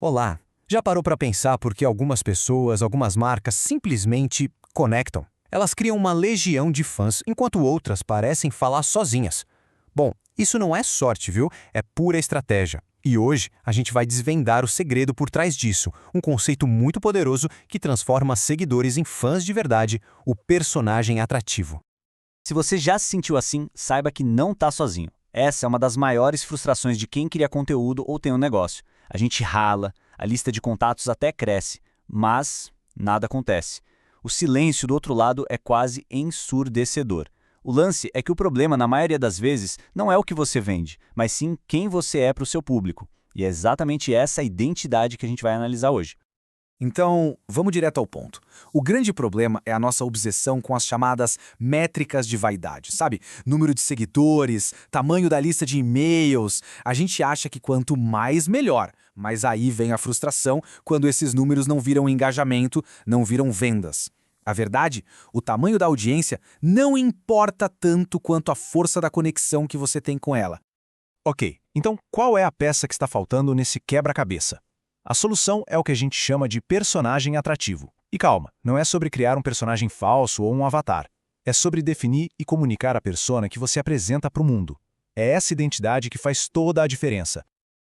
Olá! Já parou para pensar por que algumas pessoas, algumas marcas simplesmente conectam? Elas criam uma legião de fãs, enquanto outras parecem falar sozinhas. Bom, isso não é sorte, viu? É pura estratégia. E hoje a gente vai desvendar o segredo por trás disso, um conceito muito poderoso que transforma seguidores em fãs de verdade, o personagem atrativo. Se você já se sentiu assim, saiba que não está sozinho. Essa é uma das maiores frustrações de quem cria conteúdo ou tem um negócio. A gente rala, a lista de contatos até cresce, mas nada acontece. O silêncio do outro lado é quase ensurdecedor. O lance é que o problema, na maioria das vezes, não é o que você vende, mas sim quem você é para o seu público. E é exatamente essa a identidade que a gente vai analisar hoje. Então, vamos direto ao ponto. O grande problema é a nossa obsessão com as chamadas métricas de vaidade, sabe? Número de seguidores, tamanho da lista de e-mails. A gente acha que quanto mais, melhor. Mas aí vem a frustração quando esses números não viram engajamento, não viram vendas. A verdade, o tamanho da audiência não importa tanto quanto a força da conexão que você tem com ela. Ok, então qual é a peça que está faltando nesse quebra-cabeça? A solução é o que a gente chama de personagem atrativo. E calma, não é sobre criar um personagem falso ou um avatar. É sobre definir e comunicar a persona que você apresenta para o mundo. É essa identidade que faz toda a diferença.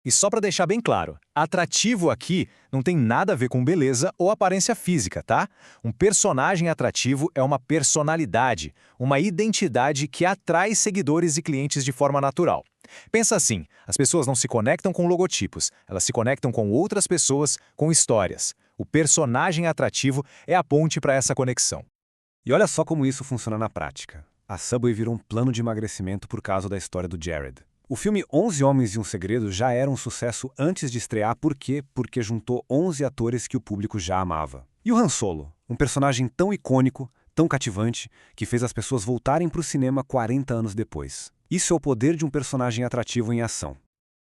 E só para deixar bem claro, atrativo aqui não tem nada a ver com beleza ou aparência física, tá? Um personagem atrativo é uma personalidade, uma identidade que atrai seguidores e clientes de forma natural. Pensa assim, as pessoas não se conectam com logotipos, elas se conectam com outras pessoas, com histórias. O personagem atrativo é a ponte para essa conexão. E olha só como isso funciona na prática. A Subway virou um plano de emagrecimento por causa da história do Jared. O filme 11 Homens e um Segredo já era um sucesso antes de estrear, por quê? Porque juntou 11 atores que o público já amava. E o Han Solo, um personagem tão icônico, tão cativante, que fez as pessoas voltarem para o cinema 40 anos depois. Isso é o poder de um personagem atrativo em ação.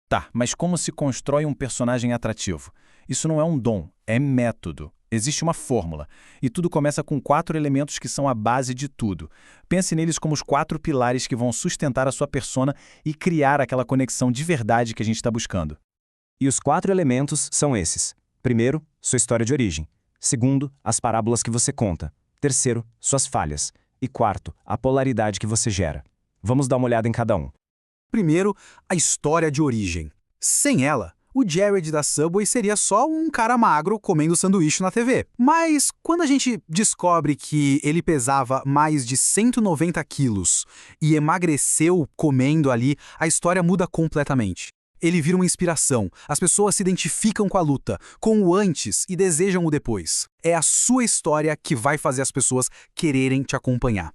Tá, mas como se constrói um personagem atrativo? Isso não é um dom, é método. Existe uma fórmula, e tudo começa com 4 elementos que são a base de tudo. Pense neles como os 4 pilares que vão sustentar a sua persona e criar aquela conexão de verdade que a gente está buscando. E os 4 elementos são esses. Primeiro, sua história de origem. Segundo, as parábolas que você conta. Terceiro, suas falhas. E quarto, a polaridade que você gera. Vamos dar uma olhada em cada um. Primeiro, a história de origem. Sem ela, o Jared da Subway seria só um cara magro comendo sanduíche na TV. Mas quando a gente descobre que ele pesava mais de 190 quilos e emagreceu comendo ali, a história muda completamente. Ele vira uma inspiração, as pessoas se identificam com a luta, com o antes e desejam o depois. É a sua história que vai fazer as pessoas quererem te acompanhar.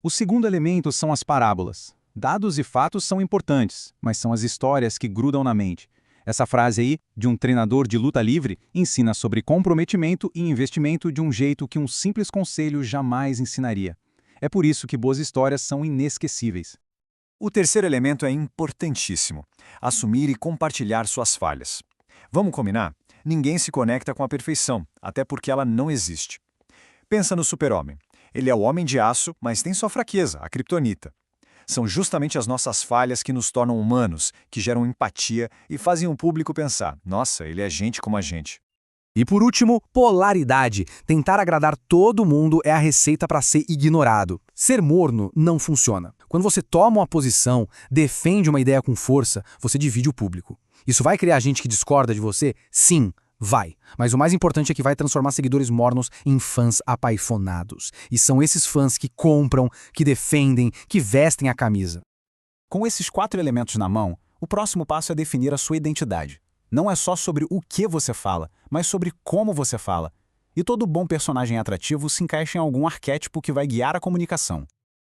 O segundo elemento são as parábolas. Dados e fatos são importantes, mas são as histórias que grudam na mente. Essa frase aí, de um treinador de luta livre, ensina sobre comprometimento e investimento de um jeito que um simples conselho jamais ensinaria. É por isso que boas histórias são inesquecíveis. O terceiro elemento é importantíssimo: assumir e compartilhar suas falhas. Vamos combinar? Ninguém se conecta com a perfeição, até porque ela não existe. Pensa no Super-Homem. Ele é o homem de aço, mas tem sua fraqueza, a Kryptonita. São justamente as nossas falhas que nos tornam humanos, que geram empatia e fazem o público pensar: nossa, ele é gente como a gente. E por último, polaridade. Tentar agradar todo mundo é a receita para ser ignorado. Ser morno não funciona. Quando você toma uma posição, defende uma ideia com força, você divide o público. Isso vai criar gente que discorda de você? Sim, vai. Mas o mais importante é que vai transformar seguidores mornos em fãs apaixonados. E são esses fãs que compram, que defendem, que vestem a camisa. Com esses 4 elementos na mão, o próximo passo é definir a sua identidade. Não é só sobre o que você fala, mas sobre como você fala. E todo bom personagem atrativo se encaixa em algum arquétipo que vai guiar a comunicação.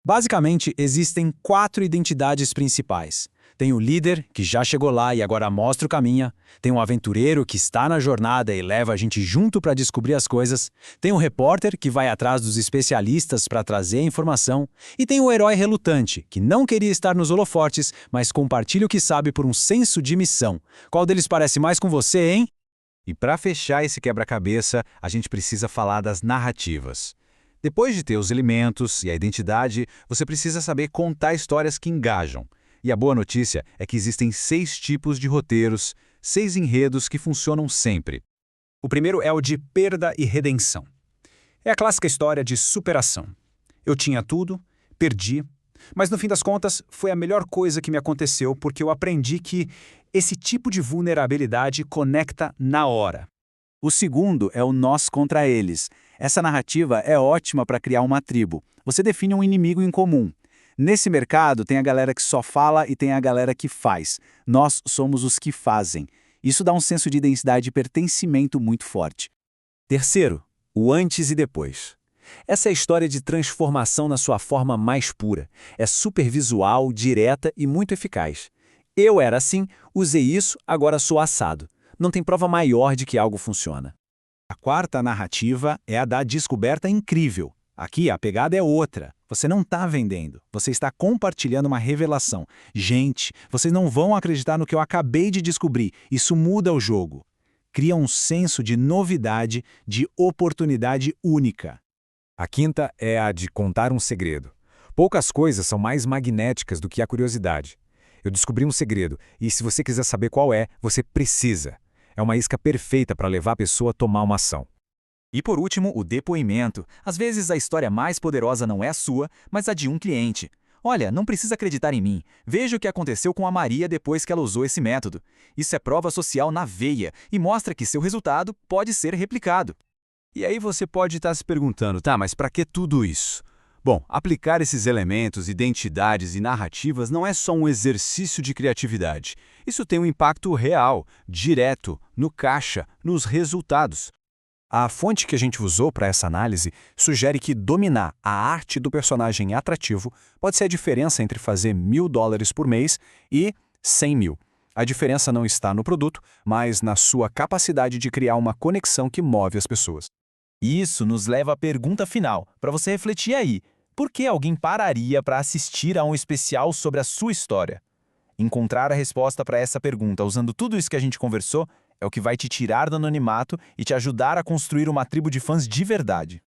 Basicamente, existem 4 identidades principais. Tem o líder, que já chegou lá e agora mostra o caminho. Tem o aventureiro, que está na jornada e leva a gente junto para descobrir as coisas. Tem o repórter, que vai atrás dos especialistas para trazer a informação. E tem o herói relutante, que não queria estar nos holofotes, mas compartilha o que sabe por um senso de missão. Qual deles parece mais com você, hein? E para fechar esse quebra-cabeça, a gente precisa falar das narrativas. Depois de ter os elementos e a identidade, você precisa saber contar histórias que engajam. E a boa notícia é que existem 6 tipos de roteiros, 6 enredos que funcionam sempre. O primeiro é o de perda e redenção. É a clássica história de superação. Eu tinha tudo, perdi, mas no fim das contas foi a melhor coisa que me aconteceu porque eu aprendi que esse tipo de vulnerabilidade conecta na hora. O segundo é o nós contra eles. Essa narrativa é ótima para criar uma tribo. Você define um inimigo em comum. Nesse mercado tem a galera que só fala e tem a galera que faz. Nós somos os que fazem. Isso dá um senso de identidade e pertencimento muito forte. Terceiro, o antes e depois. Essa é a história de transformação na sua forma mais pura. É super visual, direta e muito eficaz. Eu era assim, usei isso, agora sou assado. Não tem prova maior de que algo funciona. A quarta narrativa é a da descoberta incrível. Aqui a pegada é outra. Você não está vendendo, você está compartilhando uma revelação. Gente, vocês não vão acreditar no que eu acabei de descobrir. Isso muda o jogo. Cria um senso de novidade, de oportunidade única. A quinta é a de contar um segredo. Poucas coisas são mais magnéticas do que a curiosidade. Eu descobri um segredo, e se você quiser saber qual é, você precisa. É uma isca perfeita para levar a pessoa a tomar uma ação. E por último, o depoimento. Às vezes a história mais poderosa não é a sua, mas a de um cliente. Olha, não precisa acreditar em mim. Veja o que aconteceu com a Maria depois que ela usou esse método. Isso é prova social na veia e mostra que seu resultado pode ser replicado. E aí você pode estar se perguntando, tá, mas para que tudo isso? Bom, aplicar esses elementos, identidades e narrativas não é só um exercício de criatividade. Isso tem um impacto real, direto, no caixa, nos resultados. A fonte que a gente usou para essa análise sugere que dominar a arte do personagem atrativo pode ser a diferença entre fazer $1.000 por mês e 100 mil. A diferença não está no produto, mas na sua capacidade de criar uma conexão que move as pessoas. Isso nos leva à pergunta final, para você refletir aí. Por que alguém pararia para assistir a um especial sobre a sua história? Encontrar a resposta para essa pergunta usando tudo isso que a gente conversou é o que vai te tirar do anonimato e te ajudar a construir uma tribo de fãs de verdade.